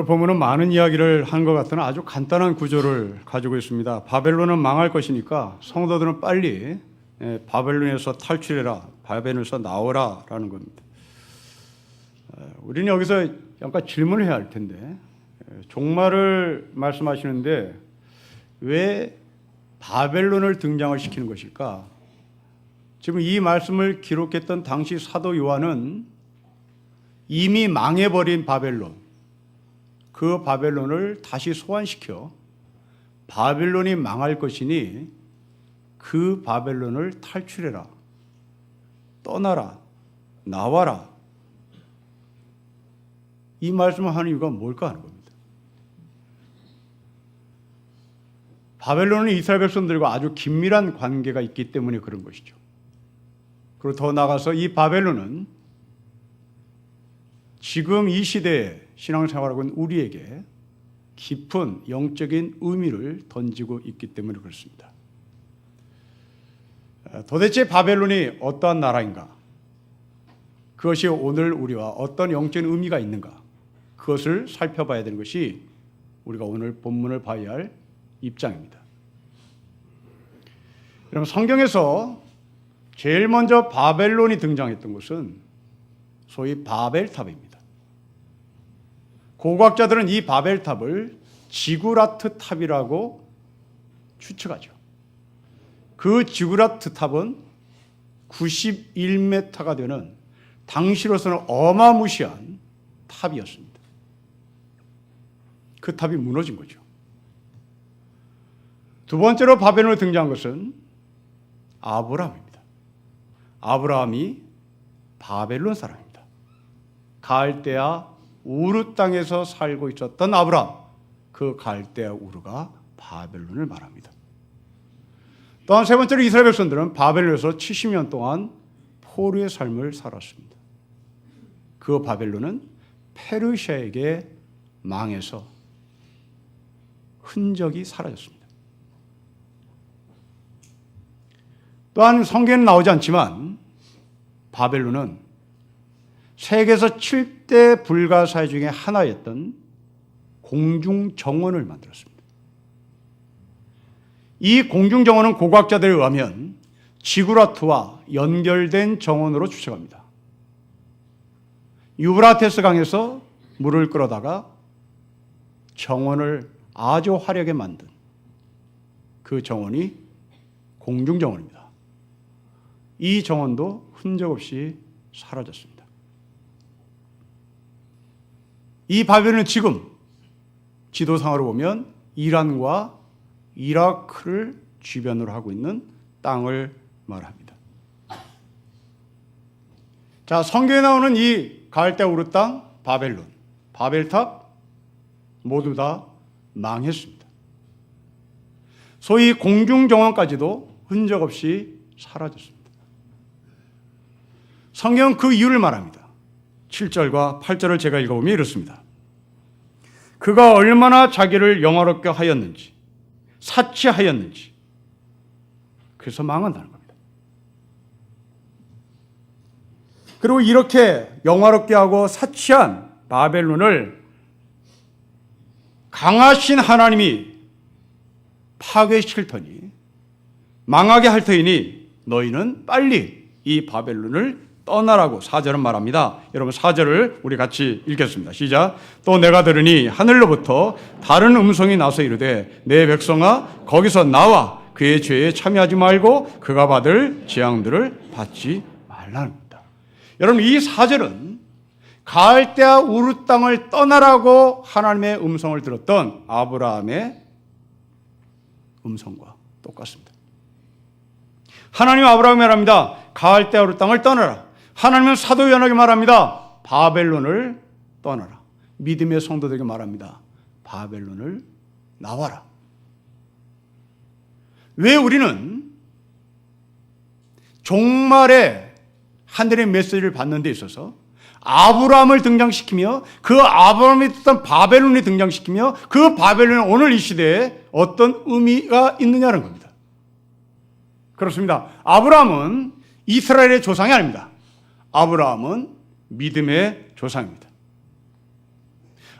오늘 본문은 많은 이야기를 한 것 같으나 아주 간단한 구조를 가지고 있습니다. 바벨론은 망할 것이니까 성도들은 빨리 바벨론에서 탈출해라, 바벨론에서 나오라 라는 겁니다. 우리는 여기서 약간 질문을 해야 할 텐데, 종말을 말씀하시는데 왜 바벨론을 등장을 시키는 것일까? 지금 이 말씀을 기록했던 당시 사도 요한은 이미 망해버린 바벨론, 그 바벨론을 다시 소환시켜 바벨론이 망할 것이니 그 바벨론을 탈출해라, 떠나라, 나와라, 이 말씀을 하는 이유가 뭘까 하는 겁니다. 바벨론은 이스라엘 백성들과 아주 긴밀한 관계가 있기 때문에 그런 것이죠. 그리고 더 나아가서 이 바벨론은 지금 이 시대에 신앙생활하고 있는 우리에게 깊은 영적인 의미를 던지고 있기 때문에 그렇습니다. 도대체 바벨론이 어떠한 나라인가? 그것이 오늘 우리와 어떤 영적인 의미가 있는가? 그것을 살펴봐야 되는 것이 우리가 오늘 본문을 봐야 할 입장입니다. 여러분, 성경에서 제일 먼저 바벨론이 등장했던 것은 소위 바벨탑입니다. 고고학자들은 이 바벨탑을 지구라트 탑이라고 추측하죠. 그 지구라트 탑은 91m가 되는 당시로서는 어마무시한 탑이었습니다. 그 탑이 무너진 거죠. 두 번째로 바벨론에 등장한 것은 아브라함입니다. 아브라함이 바벨론 사람입니다. 갈대아 우르 땅에서 살고 있었던 아브라함, 그 갈대아 우르가 바벨론을 말합니다. 또한 세 번째로 이스라엘 백성들은 바벨론에서 70년 동안 포로의 삶을 살았습니다. 그 바벨론은 페르시아에게 망해서 흔적이 사라졌습니다. 또한 성경에는 나오지 않지만 바벨론은 세계에서 7대 불가사의 중에 하나였던 공중정원을 만들었습니다. 이 공중정원은 고고학자들에 의하면 지구라트와 연결된 정원으로 추측합니다. 유브라테스 강에서 물을 끌어다가 정원을 아주 화려하게 만든 그 정원이 공중정원입니다. 이 정원도 흔적 없이 사라졌습니다. 이 바벨론은 지금 지도상으로 보면 이란과 이라크를 주변으로 하고 있는 땅을 말합니다. 자, 성경에 나오는 이 갈대아 우르 땅, 바벨론, 바벨탑 모두 다 망했습니다. 소위 공중정원까지도 흔적 없이 사라졌습니다. 성경은 그 이유를 말합니다. 7절과 8절을 제가 읽어보면 이렇습니다. 그가 얼마나 자기를 영화롭게 하였는지, 사치하였는지, 그래서 망한다는 겁니다. 그리고 이렇게 영화롭게 하고 사치한 바벨론을 강하신 하나님이 파괴시킬 터니, 망하게 할 터이니 너희는 빨리 이 바벨론을 떠나라고 4절은 말합니다. 여러분, 4절을 우리 같이 읽겠습니다. 시작. 또 내가 들으니 하늘로부터 다른 음성이 나서 이르되 내 백성아 거기서 나와 그의 죄에 참여하지 말고 그가 받을 재앙들을 받지 말라는 겁니다. 여러분, 이 4절은 갈대아 우르 땅을 떠나라고 하나님의 음성을 들었던 아브라함의 음성과 똑같습니다. 하나님 아브라함이 말합니다. 갈대아 우르 땅을 떠나라. 하나님은 사도 요한에게 말합니다. 바벨론을 떠나라. 믿음의 성도들에게 말합니다. 바벨론을 나와라. 왜 우리는 종말에 하늘의 메시지를 받는 데 있어서 아브라함을 등장시키며 그 아브라함이 있었던 바벨론을 등장시키며 그 바벨론이 오늘 이 시대에 어떤 의미가 있느냐는 겁니다. 그렇습니다. 아브라함은 이스라엘의 조상이 아닙니다. 아브라함은 믿음의 조상입니다.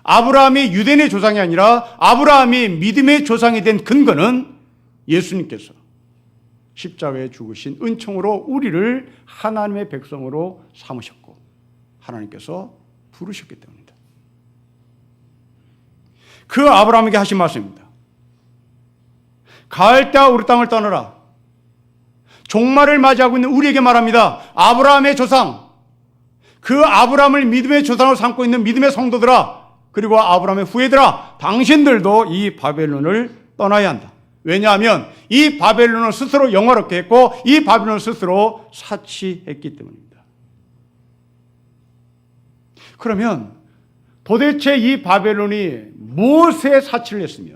아브라함이 유대인의 조상이 아니라 아브라함이 믿음의 조상이 된 근거는 예수님께서 십자가에 죽으신 은총으로 우리를 하나님의 백성으로 삼으셨고 하나님께서 부르셨기 때문입니다. 그 아브라함에게 하신 말씀입니다. 가을때와 우리 땅을 떠나라. 종말을 맞이하고 있는 우리에게 말합니다. 아브라함의 조상, 그 아브라함을 믿음의 조상으로 삼고 있는 믿음의 성도들아, 그리고 아브라함의 후예들아, 당신들도 이 바벨론을 떠나야 한다. 왜냐하면 이 바벨론을 스스로 영화롭게 했고 이 바벨론을 스스로 사치했기 때문입니다. 그러면 도대체 이 바벨론이 무엇에 사치를 했으며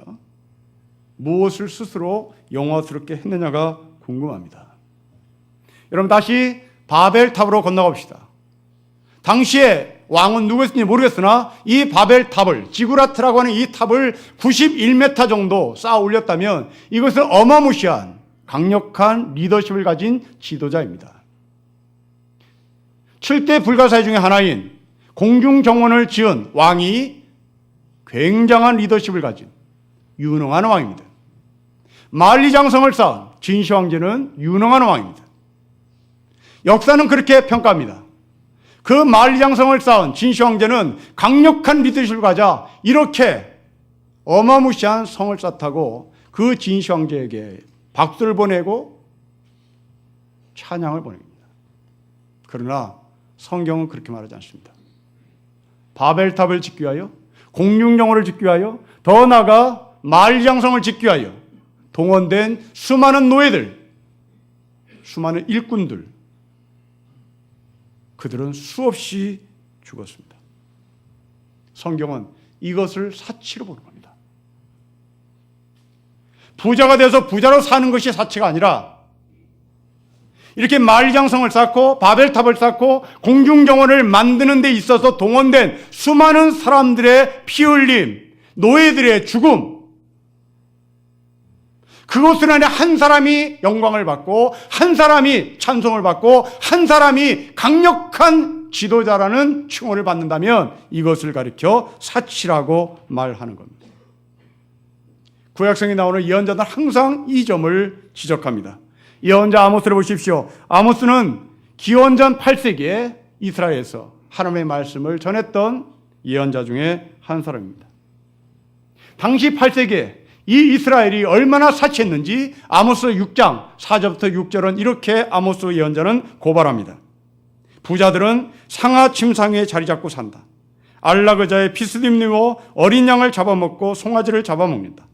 무엇을 스스로 영화스럽게 했느냐가 궁금합니다. 여러분 다시 바벨탑으로 건너갑시다. 당시에 왕은 누구였는지 모르겠으나 이 바벨탑을, 지구라트라고 하는 이 탑을 91m 정도 쌓아 올렸다면 이것은 어마무시한 강력한 리더십을 가진 지도자입니다. 7대 불가사의 중에 하나인 공중정원을 지은 왕이 굉장한 리더십을 가진 유능한 왕입니다. 만리장성을 쌓은 진시황제는 유능한 왕입니다. 역사는 그렇게 평가합니다. 그 만리장성을 쌓은 진시황제는 강력한 리더십을 가져 이렇게 어마무시한 성을 쌓다고 그 진시황제에게 박수를 보내고 찬양을 보냅니다. 그러나 성경은 그렇게 말하지 않습니다. 바벨탑을 짓기 위하여, 공중정원을 짓기 위하여, 더 나아가 만리장성을 짓기 위하여 동원된 수많은 노예들, 수많은 일꾼들, 그들은 수없이 죽었습니다. 성경은 이것을 사치로 보는 겁니다. 부자가 돼서 부자로 사는 것이 사치가 아니라 이렇게 만리장성을 쌓고 바벨탑을 쌓고 공중정원을 만드는 데 있어서 동원된 수많은 사람들의 피 흘림, 노예들의 죽음, 그것을 안에 한 사람이 영광을 받고 한 사람이 찬송을 받고 한 사람이 강력한 지도자라는 칭호를 받는다면 이것을 가리켜 사치라고 말하는 겁니다. 구약성에 나오는 예언자들은 항상 이 점을 지적합니다. 예언자 아모스를 보십시오. 아모스는 기원전 8세기에 이스라엘에서 하나님의 말씀을 전했던 예언자 중에 한 사람입니다. 당시 8세기에 이 이스라엘이 얼마나 사치했는지 아모스 6장 4절부터 6절은 이렇게 아모스 예언자는 고발합니다. 부자들은 상하 침상 위에 자리 잡고 산다. 안락의자의 피스림 누워 어린 양을 잡아먹고 송아지를 잡아먹는다.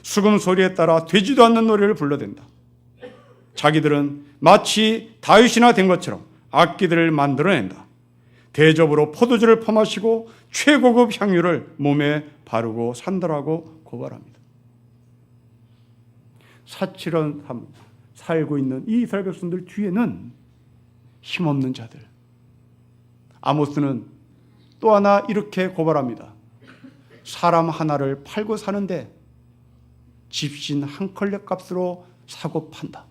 수금 소리에 따라 되지도 않는 노래를 불러댄다. 자기들은 마치 다윗이나 된 것처럼 악기들을 만들어낸다. 대접으로 포도주를 퍼마시고 최고급 향유를 몸에 바르고 산다라고 고발합니다. 사치런 삶 살고 있는 이 이스라엘 백성들 뒤에는 힘없는 자들. 아모스는 또 하나 이렇게 고발합니다. 사람 하나를 팔고 사는데 집신 한 컬레 값으로 사고 판다.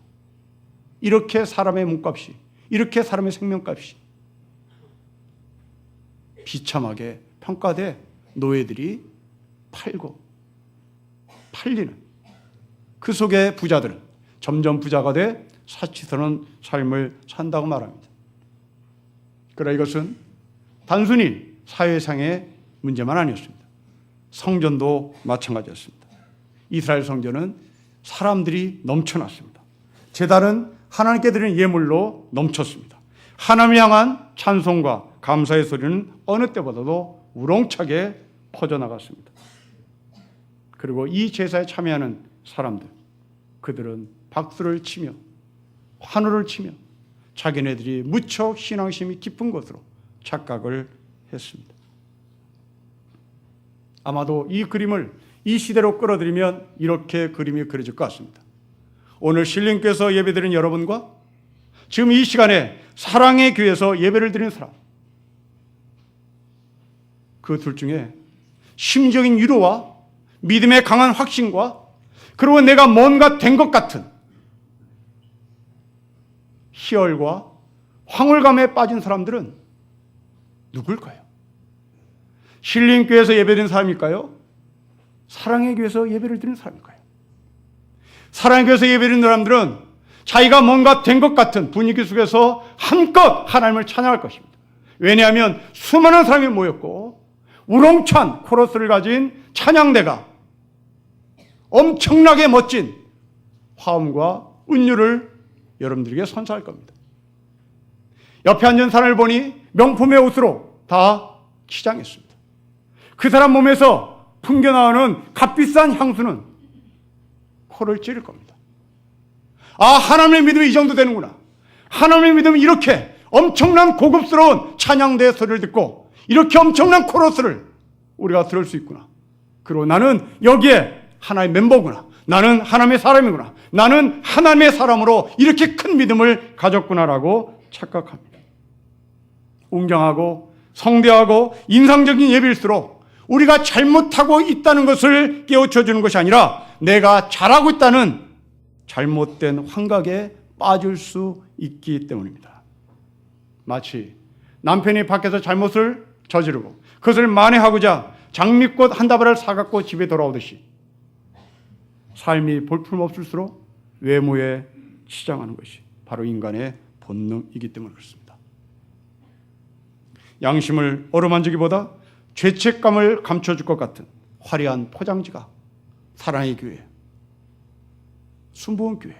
이렇게 사람의 몸값이, 이렇게 사람의 생명값이 비참하게 평가돼 노예들이 팔고 팔리는 그 속에 부자들은 점점 부자가 돼 사치스러운 삶을 산다고 말합니다. 그러나 이것은 단순히 사회상의 문제만 아니었습니다. 성전도 마찬가지였습니다. 이스라엘 성전은 사람들이 넘쳐났습니다. 제단은 하나님께 드리는 예물로 넘쳤습니다. 하나님을 향한 찬송과 감사의 소리는 어느 때보다도 우렁차게 퍼져나갔습니다. 그리고 이 제사에 참여하는 사람들, 그들은 박수를 치며 환호를 치며 자기네들이 무척 신앙심이 깊은 것으로 착각을 했습니다. 아마도 이 그림을 이 시대로 끌어들이면 이렇게 그림이 그려질 것 같습니다. 오늘 신림교회에서 예배드리는 여러분과 지금 이 시간에 사랑의 교회에서 예배를 드리는 사람, 그 둘 중에 심적인 위로와 믿음의 강한 확신과 그리고 내가 뭔가 된 것 같은 희열과 황홀감에 빠진 사람들은 누굴까요? 신림교회에서 예배드리는 사람일까요? 사랑의 교회에서 예배를 드리는 사람일까요? 사랑의 교회에서 예배드리는 사람들은 자기가 뭔가 된 것 같은 분위기 속에서 한껏 하나님을 찬양할 것입니다. 왜냐하면 수많은 사람이 모였고 우렁찬 코러스를 가진 찬양대가 엄청나게 멋진 화음과 은유를 여러분들에게 선사할 겁니다. 옆에 앉은 사람을 보니 명품의 옷으로 다 치장했습니다. 그 사람 몸에서 풍겨나오는 값비싼 향수는 코를 찌를 겁니다. 아, 하나님의 믿음이 이 정도 되는구나. 하나님의 믿음이 이렇게 엄청난 고급스러운 찬양대의 소리를 듣고 이렇게 엄청난 코러스를 우리가 들을 수 있구나. 그리고 나는 여기에 하나의 멤버구나. 나는 하나님의 사람이구나. 나는 하나님의 사람으로 이렇게 큰 믿음을 가졌구나라고 착각합니다. 웅장하고 성대하고 인상적인 예배일수록 우리가 잘못하고 있다는 것을 깨우쳐주는 것이 아니라 내가 잘하고 있다는 잘못된 환각에 빠질 수 있기 때문입니다. 마치 남편이 밖에서 잘못을 저지르고 그것을 만회하고자 장미꽃 한 다발을 사갖고 집에 돌아오듯이 삶이 볼품없을수록 외모에 치장하는 것이 바로 인간의 본능이기 때문에 그렇습니다. 양심을 어루만지기보다 죄책감을 감춰줄 것 같은 화려한 포장지가 사랑의 교회, 순복음교회,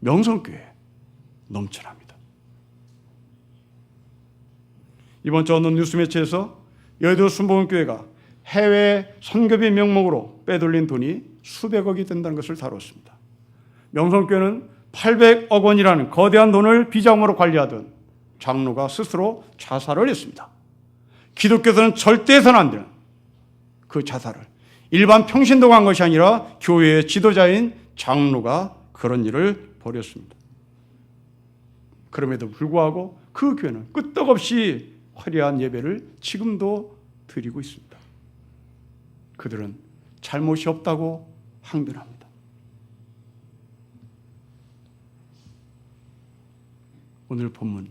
명성교회 넘쳐납니다. 이번 주 어느 뉴스 매체에서 여의도 순복음교회가 해외 선교비 명목으로 빼돌린 돈이 수백억이 된다는 것을 다뤘습니다. 명성교회는 800억 원이라는 거대한 돈을 비자금으로 관리하던 장로가 스스로 자살을 했습니다. 기독교에서는 절대 해서는 안 되는 그 자살을 일반 평신도가 한 것이 아니라 교회의 지도자인 장로가 그런 일을 벌였습니다. 그럼에도 불구하고 그 교회는 끄떡없이 화려한 예배를 지금도 드리고 있습니다. 그들은 잘못이 없다고 항변합니다. 오늘 본문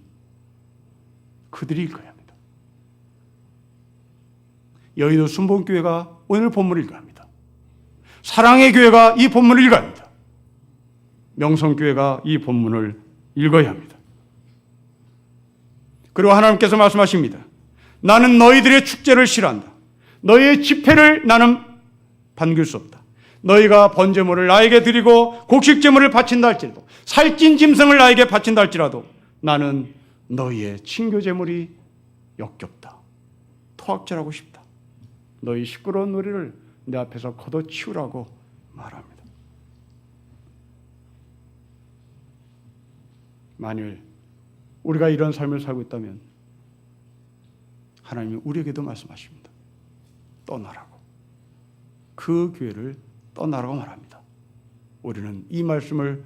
그들이 읽어야 합니다. 여의도 순복음교회가 오늘 본문을 읽어야 합니다. 사랑의 교회가 이 본문을 읽어야 합니다. 명성교회가 이 본문을 읽어야 합니다. 그리고 하나님께서 말씀하십니다. 나는 너희들의 축제를 싫어한다. 너희의 집회를 나는 반길 수 없다. 너희가 번제물을 나에게 드리고 곡식제물을 바친다 할지라도 살찐 짐승을 나에게 바친다 할지라도 나는 너희의 친교제물이 역겹다. 토악질하고 싶다. 너희 시끄러운 노래를 내 앞에서 걷어치우라고 말합니다. 만일 우리가 이런 삶을 살고 있다면 하나님은 우리에게도 말씀하십니다. 떠나라고. 그 교회를 떠나라고 말합니다. 우리는 이 말씀을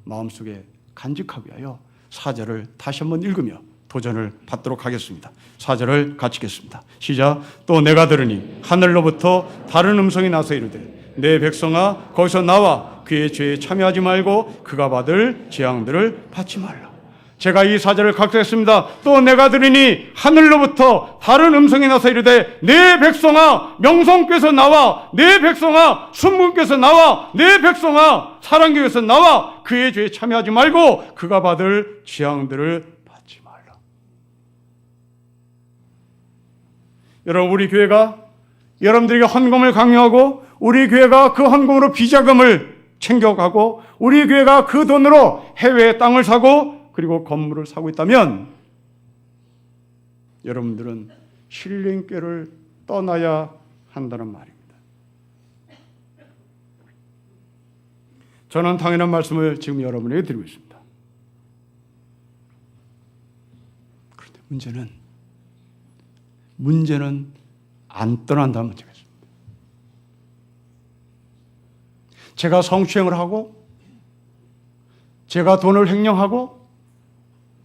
마음속에 간직하기 위하여 4절을 다시 한번 읽으며 도전을 받도록 하겠습니다. 4절을 같이 읽겠습니다. 시작. 또 내가 들으니 하늘로부터 다른 음성이 나서 이르되 내 백성아 거기서 나와 그의 죄에 참여하지 말고 그가 받을 재앙들을 받지 말라. 제가 이 4절을 각색했습니다. 또 내가 들으니 하늘로부터 다른 음성이 나서 이르되 내 백성아 명성께서 나와 내 백성아 순문께서 나와 내 백성아 사랑교회에서 나와 그의 죄에 참여하지 말고 그가 받을 재앙들을 받지 말라. 여러분, 우리 교회가 여러분들에게 헌금을 강요하고 우리 교회가 그 헌금으로 비자금을 챙겨가고 우리 교회가 그 돈으로 해외에 땅을 사고 그리고 건물을 사고 있다면 여러분들은 신림교회를 떠나야 한다는 말입니다. 저는 당연한 말씀을 지금 여러분에게 드리고 있습니다. 그런데 문제는 안 떠난다는 문제가 있습니다. 제가 성추행을 하고 제가 돈을 횡령하고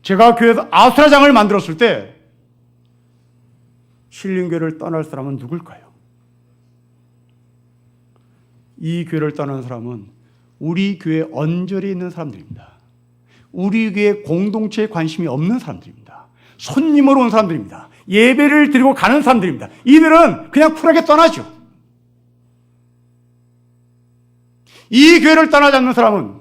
제가 교회에서 아수라장을 만들었을 때 신림교회를 떠날 사람은 누굴까요? 이 교회를 떠나는 사람은 우리 교회 언저리에 있는 사람들입니다. 우리 교회 공동체에 관심이 없는 사람들입니다. 손님으로 온 사람들입니다. 예배를 드리고 가는 사람들입니다. 이들은 그냥 쿨하게 떠나죠. 이 교회를 떠나지 않는 사람은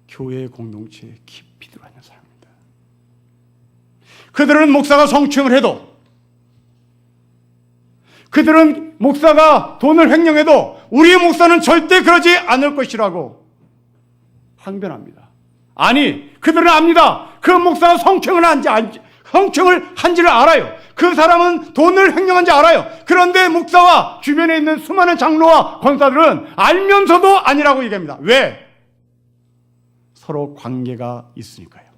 교회 공동체에 깊이 들어가는 사람입니다. 그들은 목사가 성추행을 해도, 그들은 목사가 돈을 횡령해도 우리 목사는 절대 그러지 않을 것이라고 항변합니다. 아니, 그들은 압니다. 그 목사가 성추행을 한지를 알아요. 그 사람은 돈을 횡령한지 알아요. 그런데 목사와 주변에 있는 수많은 장로와 권사들은 알면서도 아니라고 얘기합니다. 왜? 서로 관계가 있으니까요.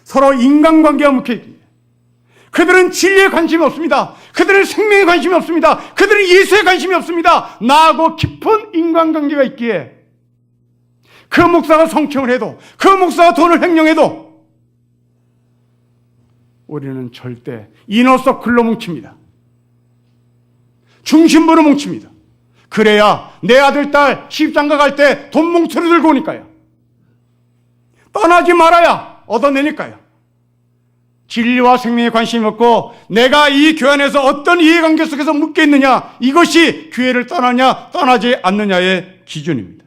서로 인간관계가 묶여있습니다. 그들은 진리에 관심이 없습니다. 그들은 생명에 관심이 없습니다. 그들은 예수에 관심이 없습니다. 나하고 깊은 인간관계가 있기에 그 목사가 성추행을 해도, 그 목사가 돈을 횡령해도 우리는 절대 이너서클로 뭉칩니다. 중심부로 뭉칩니다. 그래야 내 아들, 딸 시집장가 갈 때 돈 뭉쳐를 들고 오니까요. 떠나지 말아야 얻어내니까요. 진리와 생명에 관심이 없고 내가 이 교회 안에서 어떤 이해관계 속에서 묶여 있느냐, 이것이 교회를 떠나냐 떠나지 않느냐의 기준입니다.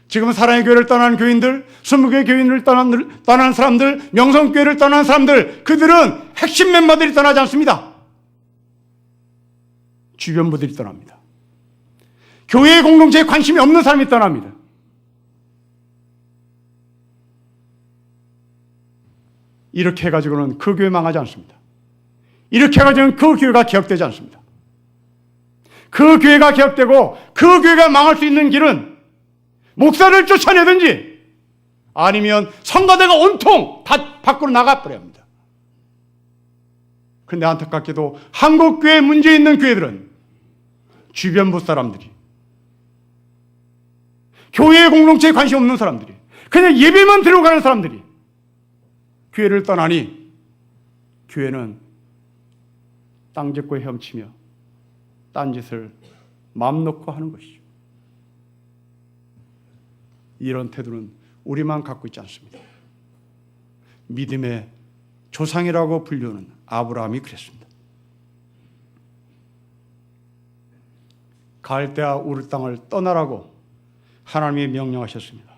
지금 사랑의 교회를 떠나는 교인들, 스무개 교인을 떠나는 사람들, 명성교회를 떠나는 사람들, 그들은 핵심 멤버들이 떠나지 않습니다. 주변부들이 떠납니다. 교회 공동체에 관심이 없는 사람이 떠납니다. 이렇게 해가지고는 그 교회 망하지 않습니다. 이렇게 해가지고는 그 교회가 개혁되지 않습니다. 그 교회가 개혁되고 그 교회가 망할 수 있는 길은 목사를 쫓아내든지 아니면 성가대가 온통 다 밖으로 나가버려야 합니다. 그런데 안타깝게도 한국교회에 문제 있는 교회들은 주변부 사람들이, 교회 공동체에 관심 없는 사람들이, 그냥 예배만 들고 가는 사람들이 교회를 떠나니 교회는 땅 짚고 헤엄치며 딴짓을 마음 놓고 하는 것이죠. 이런 태도는 우리만 갖고 있지 않습니다. 믿음의 조상이라고 불리우는 아브라함이 그랬습니다. 갈대아 우르 땅을 떠나라고 하나님이 명령하셨습니다.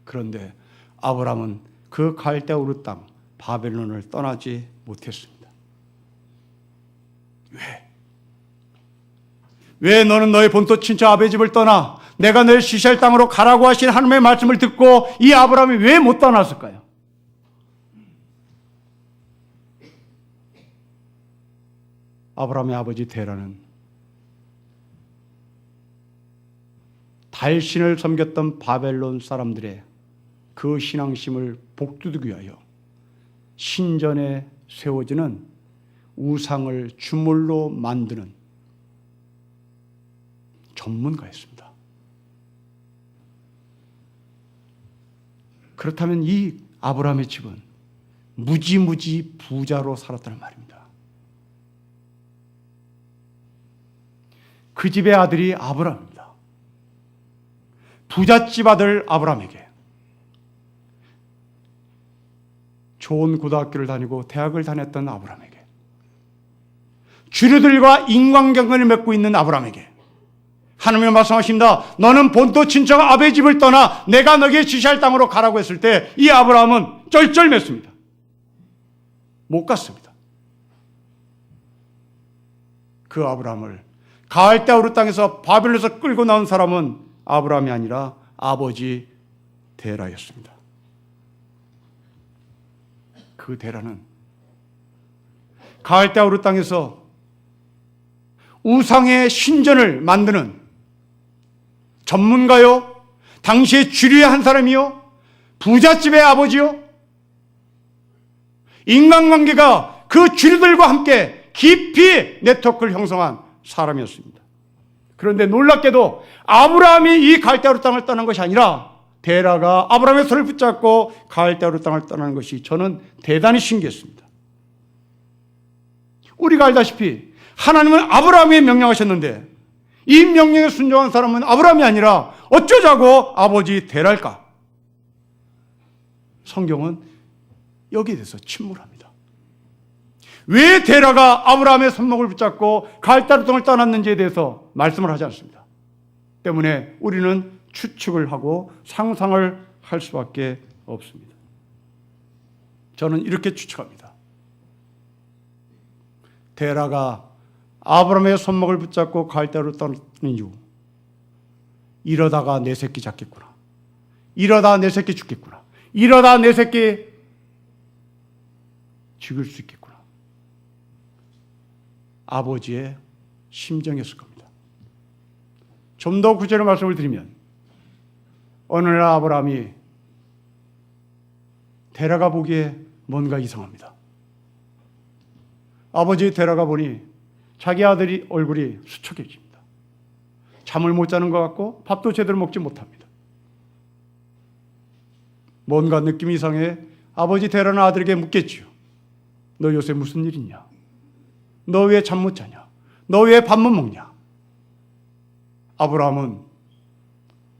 그런데 아브라함은 그 갈대아 우르 땅 바벨론을 떠나지 못했습니다. 왜 너는 너의 본토 친척 아베 집을 떠나 내가 너를 지시할 땅으로 가라고 하신 하나님의 말씀을 듣고 이 아브라함이 왜 못 떠났을까요? 아브라함의 아버지 데라는 달신을 섬겼던 바벨론 사람들의 그 신앙심을 복두두기 위하여 신전에 세워지는 우상을 주물로 만드는 전문가였습니다. 그렇다면 이 아브라함의 집은 무지무지 부자로 살았다는 말입니다. 그 집의 아들이 아브라함입니다. 부잣집 아들 아브라함에게 좋은 고등학교를 다니고 대학을 다녔던 아브라함에게, 주류들과 인간관계를 맺고 있는 아브라함에게 하나님이 말씀하십니다. 너는 본토 친척 아베 집을 떠나 내가 너에게 지시할 땅으로 가라고 했을 때 이 아브라함은 쩔쩔맸습니다. 못 갔습니다. 그 아브라함을 갈대아 우르 땅에서 바벨론에서 끌고 나온 사람은 아브라함이 아니라 아버지 데라였습니다. 그 데라는 갈대아 우르 땅에서 우상의 신전을 만드는 전문가요, 당시의 주류의 한 사람이요, 부잣집의 아버지요, 인간관계가 그 주류들과 함께 깊이 네트워크를 형성한 사람이었습니다. 그런데 놀랍게도 아브라함이 이 갈대아 우르 땅을 떠난 것이 아니라 데라가 아브라함의 손을 붙잡고 갈대아 우르 땅을 떠나는 것이 저는 대단히 신기했습니다. 우리가 알다시피 하나님은 아브라함에게 명령하셨는데 이 명령에 순종한 사람은 아브라함이 아니라 어쩌자고 아버지 대랄까? 성경은 여기에 대해서 침몰합니다. 왜 데라가 아브라함의 손목을 붙잡고 갈대로 땅을 떠났는지에 대해서 말씀을 하지 않습니다. 때문에 우리는 추측을 하고 상상을 할 수밖에 없습니다. 저는 이렇게 추측합니다. 데라가 아브라함의 손목을 붙잡고 갈대로 떠나는 이유, 이러다가 내 새끼 잡겠구나, 이러다 내 새끼 죽겠구나, 이러다 내 새끼 죽일 수 있겠구나, 아버지의 심정이었을 겁니다. 좀 더 구체적으로 말씀을 드리면 어느 날 아브라함이 데라가 보기에 뭔가 이상합니다. 아버지 데라가 보니 자기 아들이 얼굴이 수척해집니다. 잠을 못 자는 것 같고 밥도 제대로 먹지 못합니다. 뭔가 느낌이 이상해 아버지 데라는 아들에게 묻겠지요. 너 요새 무슨 일 있냐? 너 왜 잠 못 자냐? 너 왜 밥 못 먹냐? 아브라함은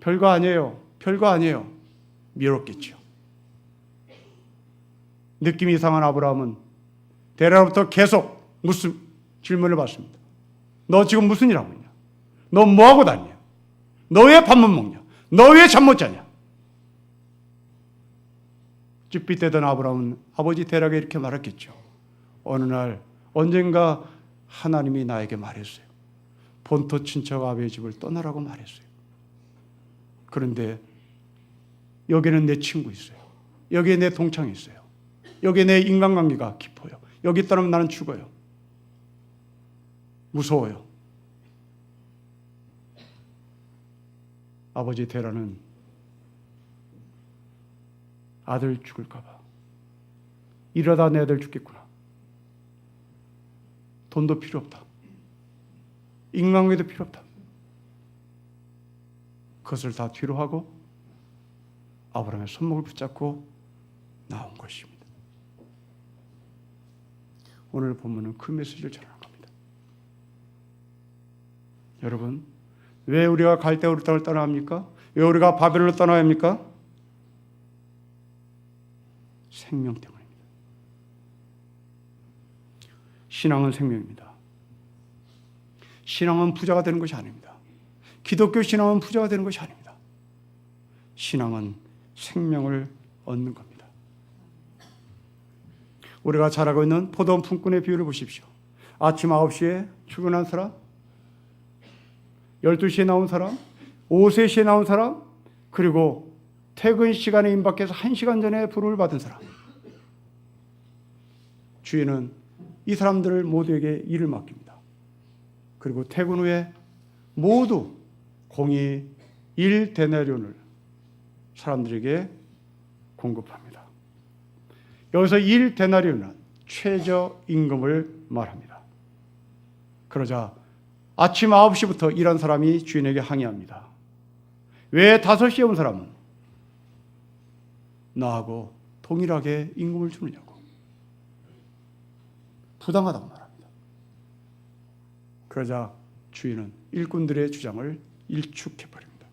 별거 아니에요. 별거 아니에요. 미뤘겠죠. 느낌이 이상한 아브라함은 데라로부터 계속 질문을 받습니다. 너 지금 무슨 일 하고 있냐? 너 뭐 하고 다니냐? 너 왜 밥 못 먹냐? 너 왜 잠 못 자냐? 찌빗대던 아브라함은 아버지 데라에게 이렇게 말했겠죠. 어느 날 언젠가 하나님이 나에게 말했어요. 본토 친척 아비의 집을 떠나라고 말했어요. 그런데 여기는 내 친구 있어요. 여기에 내 동창이 있어요. 여기에 내 인간관계가 깊어요. 여기 떠나면 나는 죽어요. 무서워요. 아버지 데라는 아들 죽을까 봐, 이러다 내 아들 죽겠구나, 돈도 필요 없다, 인간관계도 필요 없다, 그것을 다 뒤로 하고 아브라함의 손목을 붙잡고 나온 것입니다. 오늘 본문은 그 메시지를 전하는 겁니다. 여러분, 왜 우리가 갈대우르 땅을 떠나야 합니까? 왜 우리가 바벨론을 떠나야 합니까? 생명 때문입니다. 신앙은 생명입니다. 신앙은 부자가 되는 것이 아닙니다. 기독교 신앙은 부자가 되는 것이 아닙니다. 신앙은 생명을 얻는 겁니다. 우리가 잘 알고 있는 포도원 품꾼의 비유를 보십시오. 아침 9시에 출근한 사람, 12시에 나온 사람, 오후 3시에 나온 사람, 그리고 퇴근 시간에 임박해서 1시간 전에 부름을 받은 사람. 주인은 이 사람들을 모두에게 일을 맡깁니다. 그리고 퇴근 후에 모두 공이 1데나리온을 사람들에게 공급합니다. 여기서 1데나리온은 최저임금을 말합니다. 그러자 아침 9시부터 일한 사람이 주인에게 항의합니다. 왜 5시에 온 사람은 나하고 동일하게 임금을 주느냐고. 부당하다고 말합니다. 그러자 주인은 일꾼들의 주장을 일축해버립니다.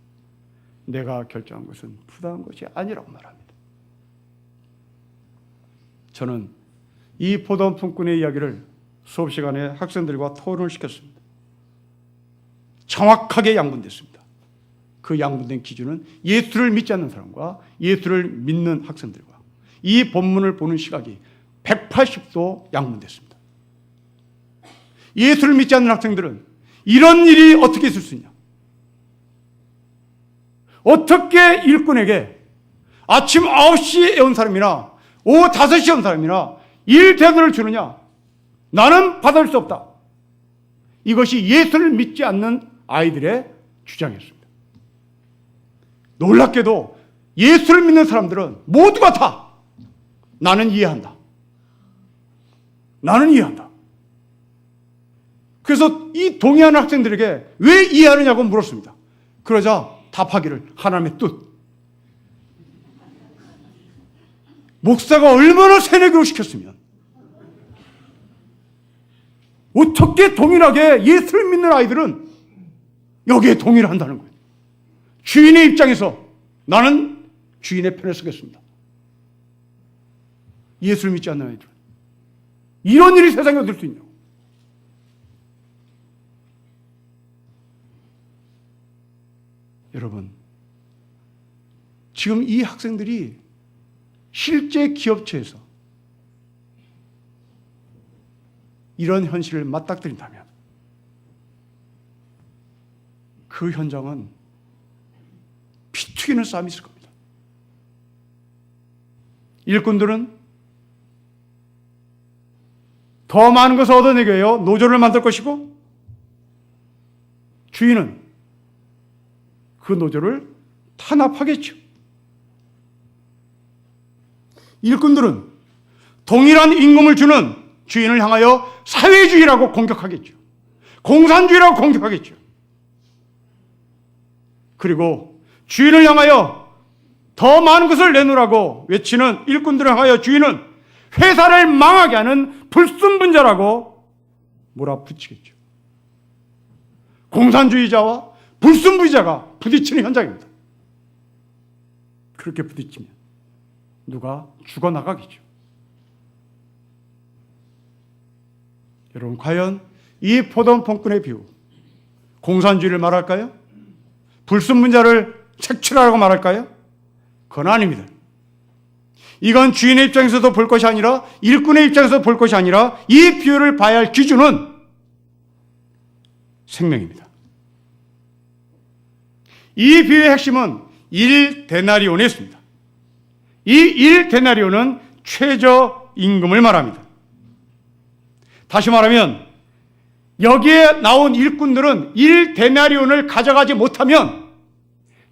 내가 결정한 것은 부당한 것이 아니라고 말합니다. 저는 이 포도원 품꾼의 이야기를 수업 시간에 학생들과 토론을 시켰습니다. 정확하게 양분됐습니다. 그 양분된 기준은 예수를 믿지 않는 사람과 예수를 믿는 학생들과 이 본문을 보는 시각이 180도 양분됐습니다. 예수를 믿지 않는 학생들은 이런 일이 어떻게 있을 수 있냐? 어떻게 일꾼에게 아침 9시에 온 사람이나 오후 5시에 온 사람이나 일대돈을 주느냐? 나는 받을 수 없다. 이것이 예수를 믿지 않는 아이들의 주장이었습니다. 놀랍게도 예수를 믿는 사람들은 모두가 다 나는 이해한다. 나는 이해한다. 그래서 이 동의하는 학생들에게 왜 이해하느냐고 물었습니다. 그러자 답하기를 하나님의 뜻. 목사가 얼마나 새내기로 시켰으면 어떻게 동일하게 예수를 믿는 아이들은 여기에 동의를 한다는 거예요. 주인의 입장에서 나는 주인의 편에 서겠습니다. 예수를 믿지 않는 아이들. 이런 일이 세상에 어떨 수 있냐고. 여러분, 지금 이 학생들이 실제 기업체에서 이런 현실을 맞닥뜨린다면 그 현장은 피 튀기는 싸움이 있을 겁니다. 일꾼들은 더 많은 것을 얻어내기 위하여 노조를 만들 것이고, 주인은 그 노조를 탄압하겠죠. 일꾼들은 동일한 임금을 주는 주인을 향하여 사회주의라고 공격하겠죠. 공산주의라고 공격하겠죠. 그리고 주인을 향하여 더 많은 것을 내놓으라고 외치는 일꾼들을 향하여 주인은 회사를 망하게 하는 불순분자라고 몰아붙이겠죠. 공산주의자와 불순분자가 부딪히는 현장입니다. 그렇게 부딪히면 누가 죽어나가겠죠. 여러분, 과연 이 포도원폭군의 비유, 공산주의를 말할까요? 불순분자를 색출하라고 말할까요? 그건 아닙니다. 이건 주인의 입장에서도 볼 것이 아니라, 일꾼의 입장에서 볼 것이 아니라, 이 비유를 봐야 할 기준은 생명입니다. 이 비유의 핵심은 1데나리온에 있습니다. 이 1데나리온은 최저임금을 말합니다. 다시 말하면 여기에 나온 일꾼들은 1데나리온을 가져가지 못하면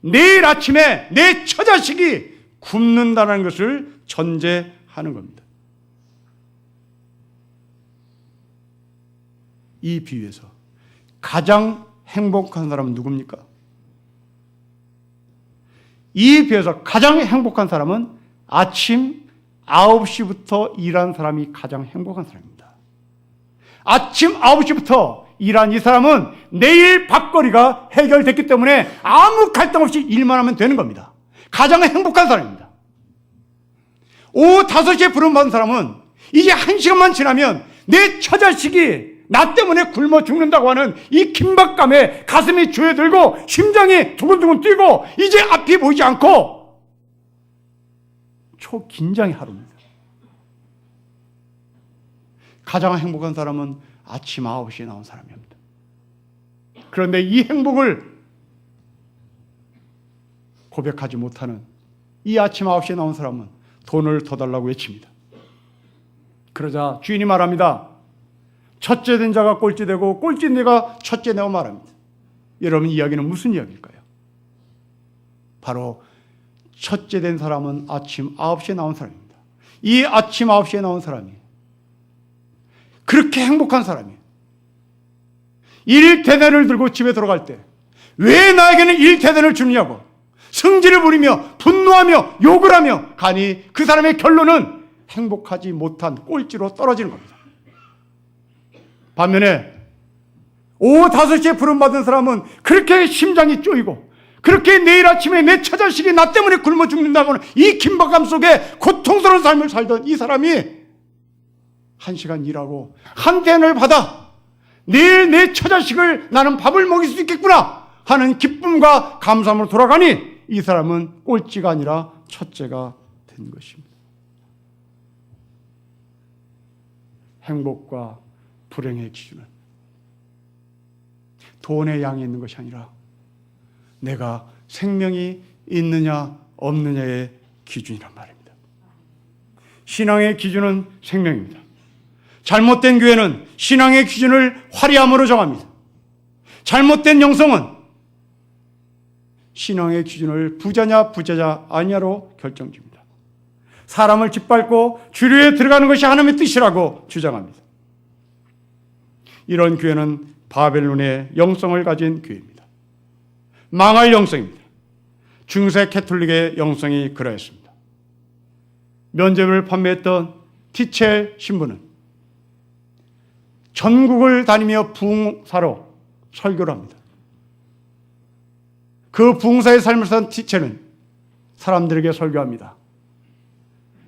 내일 아침에 내 처자식이 굶는다는 것을 전제하는 겁니다. 이 비유에서 가장 행복한 사람은 누굽니까? 이 비유에서 가장 행복한 사람은 아침 9시부터 일한 사람이 가장 행복한 사람입니다. 아침 9시부터 일한 이 사람은 내일 밥거리가 해결됐기 때문에 아무 갈등 없이 일만 하면 되는 겁니다. 가장 행복한 사람입니다. 오후 5시에 부름받은 사람은 이제 1시간만 지나면 내 처자식이 나 때문에 굶어 죽는다고 하는 이 긴박감에 가슴이 조여들고 심장이 두근두근 뛰고 이제 앞이 보이지 않고 초긴장의 하루입니다. 가장 행복한 사람은 아침 9시에 나온 사람입니다. 그런데 이 행복을 고백하지 못하는 이 아침 9시에 나온 사람은 돈을 더 달라고 외칩니다. 그러자 주인이 말합니다. 첫째 된 자가 꼴찌 되고 꼴찌 된 자가 첫째 되고 말합니다. 여러분, 이야기는 무슨 이야기일까요? 바로 첫째 된 사람은 아침 9시에 나온 사람입니다. 이 아침 9시에 나온 사람이 그렇게 행복한 사람이에요. 1데나리온을 들고 집에 들어갈 때 왜 나에게는 1데나리온을 주느냐고 성질을 부리며 분노하며 욕을 하며 가니 그 사람의 결론은 행복하지 못한 꼴찌로 떨어지는 겁니다. 반면에 오후 5시에 부름받은 사람은 그렇게 심장이 쪼이고 그렇게 내일 아침에 내 처자식이 나 때문에 굶어 죽는다고는 이 긴박감 속에 고통스러운 삶을 살던 이 사람이 1시간 일하고 한 대를 받아 내일 내 처자식을 나는 밥을 먹일 수 있겠구나 하는 기쁨과 감사함으로 돌아가니 이 사람은 꼴찌가 아니라 첫째가 된 것입니다. 행복과 불행의 기준은 돈의 양이 있는 것이 아니라 내가 생명이 있느냐 없느냐의 기준이란 말입니다. 신앙의 기준은 생명입니다. 잘못된 교회는 신앙의 기준을 화려함으로 정합니다. 잘못된 영성은 신앙의 기준을 부자냐 부자냐 아니냐로 결정집니다. 사람을 짓밟고 주류에 들어가는 것이 하나님의 뜻이라고 주장합니다. 이런 교회는 바벨론의 영성을 가진 교회입니다. 망할 영성입니다. 중세 캐톨릭의 영성이 그러했습니다. 면접을 판매했던 티첼 신부는 전국을 다니며 부흥사로 설교를 합니다. 그 부흥사의 삶을 산 지체는 사람들에게 설교합니다.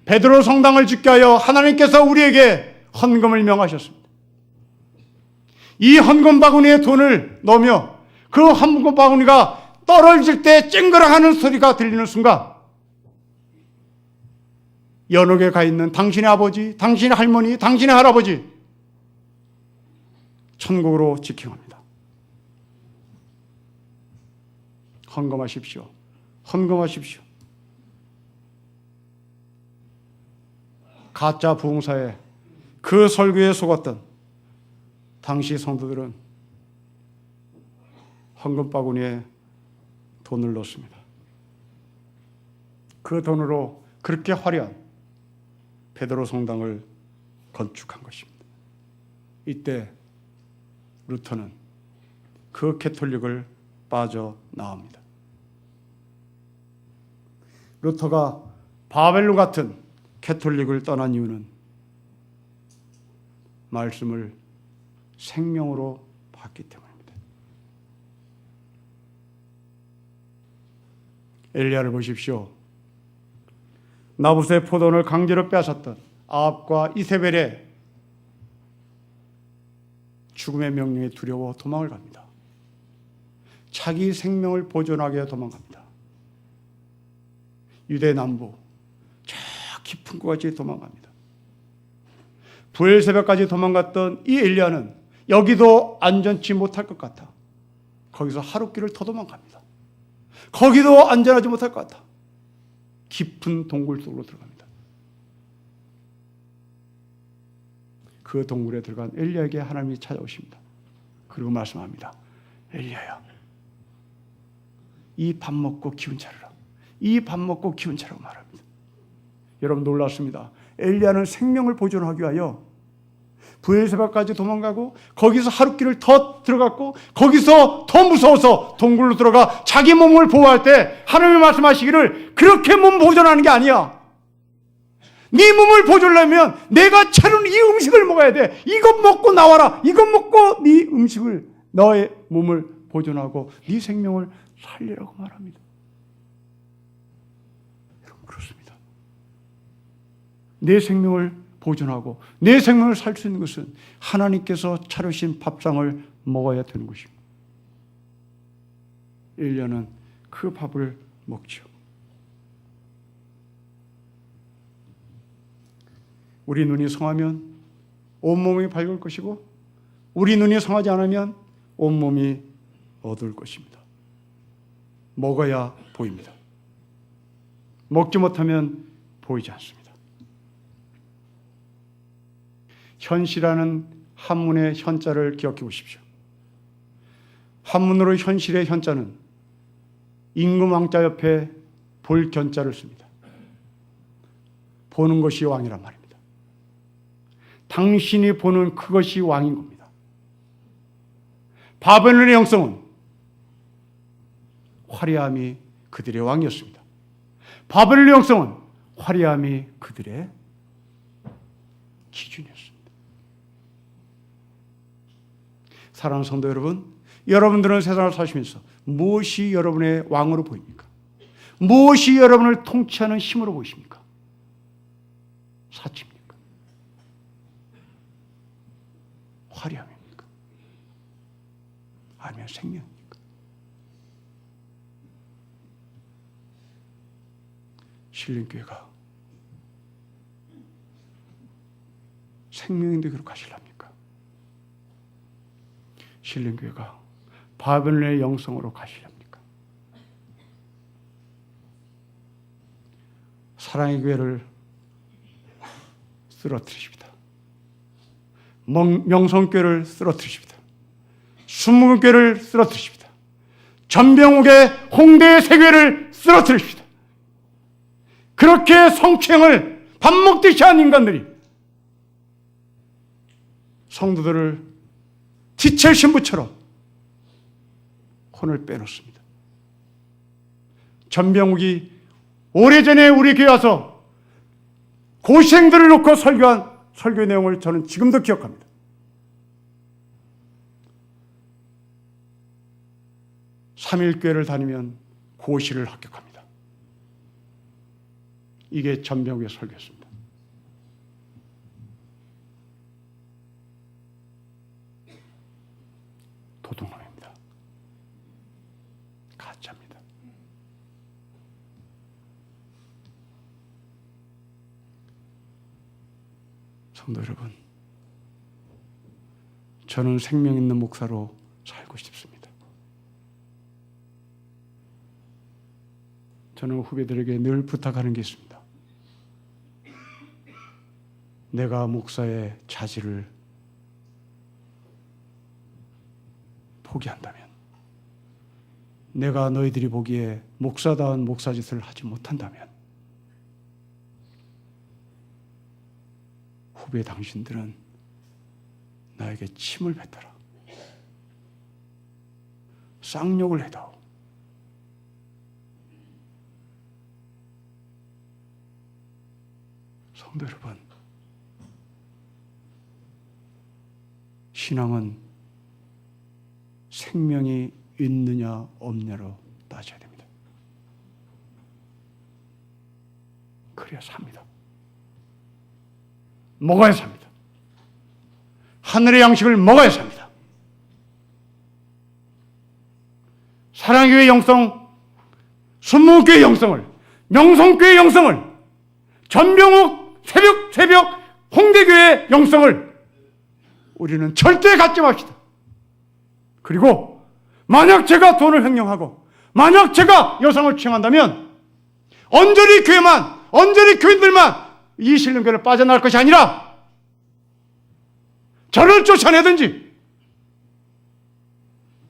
베드로 성당을 짓게 하여 하나님께서 우리에게 헌금을 명하셨습니다. 이 헌금 바구니에 돈을 넣으며 그 헌금 바구니가 떨어질 때 쨍그랑하는 소리가 들리는 순간 연옥에 가 있는 당신의 아버지, 당신의 할머니, 당신의 할아버지 천국으로 직행합니다. 헌금하십시오. 헌금하십시오. 가짜 부흥사에 그 설교에 속았던 당시 성도들은 헌금 바구니에 돈을 넣습니다. 그 돈으로 그렇게 화려한 베드로 성당을 건축한 것입니다. 이때 루터는 그 캐톨릭을 빠져나옵니다. 루터가 바벨론 같은 캐톨릭을 떠난 이유는 말씀을 생명으로 받기 때문입니다. 엘리야를 보십시오. 나봇의 포도원을 강제로 빼앗았던 아합과 이세벨의 죽음의 명령에 두려워 도망을 갑니다. 자기 생명을 보존하기 위해 도망갑니다. 유대 남부 저 깊은 곳까지 도망갑니다. 부엘세바까지 도망갔던 이 엘리야는 여기도 안전치 못할 것 같아 거기서 하룻길을 더 도망갑니다. 거기도 안전하지 못할 것 같아 깊은 동굴 속으로 들어갑니다. 그 동굴에 들어간 엘리야에게 하나님이 찾아오십니다. 그리고 말씀합니다. 엘리야야, 이 밥 먹고 기운 차려라. 이 밥 먹고 기운 차라고 말합니다. 여러분 놀랐습니다. 엘리야는 생명을 보존하기 위하여 부엘세바까지 도망가고 거기서 하룻길을 더 들어갔고 거기서 더 무서워서 동굴로 들어가 자기 몸을 보호할 때 하나님이 말씀하시기를 그렇게 몸 보존하는 게 아니야. 네 몸을 보존하려면 내가 차려놓은 이 음식을 먹어야 돼. 이것 먹고 나와라. 이것 먹고 네 음식을 너의 몸을 보존하고 네 생명을 살리라고 말합니다. 여러분 그렇습니다. 내 생명을 보존하고 내 생명을 살 수 있는 것은 하나님께서 차려신 밥상을 먹어야 되는 것입니다. 엘리야는 그 밥을 먹죠. 우리 눈이 성하면 온몸이 밝을 것이고 우리 눈이 성하지 않으면 온몸이 어두울 것입니다. 먹어야 보입니다. 먹지 못하면 보이지 않습니다. 현시라는 한문의 현자를 기억해 보십시오. 한문으로 현실의 현자는 임금왕자 옆에 볼 견자를 씁니다. 보는 것이 왕이란 말입니다. 당신이 보는 그것이 왕인 겁니다. 바벨론의 영성은 화려함이 그들의 왕이었습니다. 바벨론의 영성은 화려함이 그들의 기준이었습니다. 사랑하는 성도 여러분, 여러분들은 세상을 사시면서 무엇이 여러분의 왕으로 보입니까? 무엇이 여러분을 통치하는 힘으로 보이십니까? 사치입니까? 화려함입니까? 아니면 생명입니까? 신림교회가 생명인데 그렇게 하시랍니까? 신림교회가 바벨론의 영성으로 가시렵니까? 사랑의 교회를 쓰러뜨리십니다. 명성교회를 쓰러뜨리십니다. 순무교회를 쓰러뜨리십니다. 전병욱의 홍대의 세교회를 쓰러뜨리십니다. 그렇게 성추행을 밥 먹듯이 한 인간들이 성도들을 지체 신부처럼 혼을 빼놓습니다. 전병욱이 오래전에 우리 교회 와서 고생들을 놓고 설교한 설교 내용을 저는 지금도 기억합니다. 3일교회를 다니면 고시를 합격합니다. 이게 전병우의 설교였습니다. 도둑놈입니다. 가짜입니다. 성도 여러분, 저는 생명 있는 목사로 살고 싶습니다. 저는 후배들에게 늘 부탁하는 게 있습니다. 내가 목사의 자질을 포기한다면, 내가 너희들이 보기에 목사다운 목사짓을 하지 못한다면, 후배 당신들은 나에게 침을 뱉어라. 쌍욕을 해다오. 성도 여러분, 신앙은 생명이 있느냐 없느냐로 따져야 됩니다. 그래야 삽니다. 먹어야 삽니다. 하늘의 양식을 먹어야 삽니다. 사랑교회 영성, 순무교회 영성을, 명성교회 영성을, 전병욱 새벽 홍대교회 영성을 우리는 절대 갖지 맙시다. 그리고 만약 제가 돈을 횡령하고 만약 제가 여성을 취향한다면 언저리 교인들만 이 신령교회를 빠져나갈 것이 아니라 저를 쫓아내든지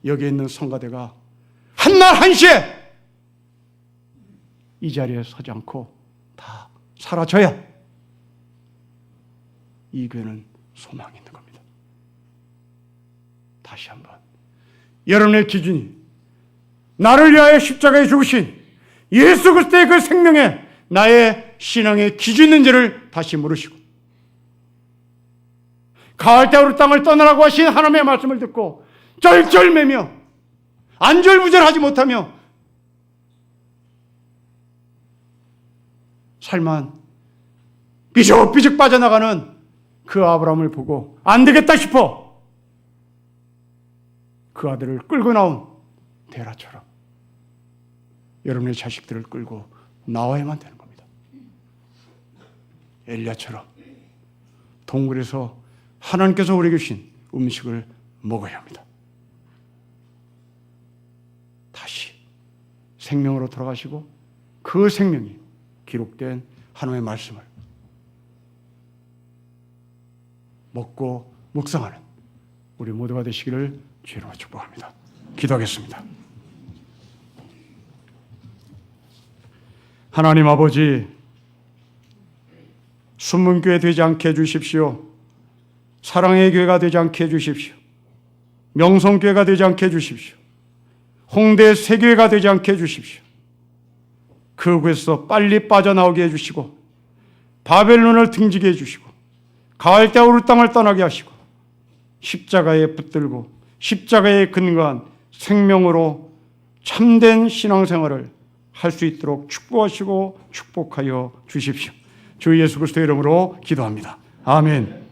여기에 있는 성가대가 한날 한시에 이 자리에 서지 않고 다 사라져야 이 교회는 소망이 있는 겁니다. 다시 한번 여러분의 기준이 나를 위하여 십자가에 죽으신 예수 그리스도의 그 생명에 나의 신앙의 기준인지를 다시 물으시고, 가을때우르 땅을 떠나라고 하신 하나님의 말씀을 듣고 쩔쩔매며 안절부절하지 못하며 살만 삐죽삐죽 빠져나가는 그 아브라함을 보고 안 되겠다 싶어 그 아들을 끌고 나온 데라처럼 여러분의 자식들을 끌고 나와야만 되는 겁니다. 엘리야처럼 동굴에서 하나님께서 우리에게 주신 음식을 먹어야 합니다. 다시 생명으로 돌아가시고 그 생명이 기록된 하나님의 말씀을 먹고 묵상하는 우리 모두가 되시기를 주님으로 축복합니다. 기도하겠습니다. 하나님 아버지, 순문교회 되지 않게 해주십시오. 사랑의 교회가 되지 않게 해주십시오. 명성교회가 되지 않게 해주십시오. 홍대 세교회가 되지 않게 해주십시오. 그곳에서 빨리 빠져나오게 해주시고 바벨론을 등지게 해주시고 가을때우르 땅을 떠나게 하시고 십자가에 붙들고 십자가에 근거한 생명으로 참된 신앙생활을 할 수 있도록 축복하시고 축복하여 주십시오. 주 예수 그리스도의 이름으로 기도합니다. 아멘.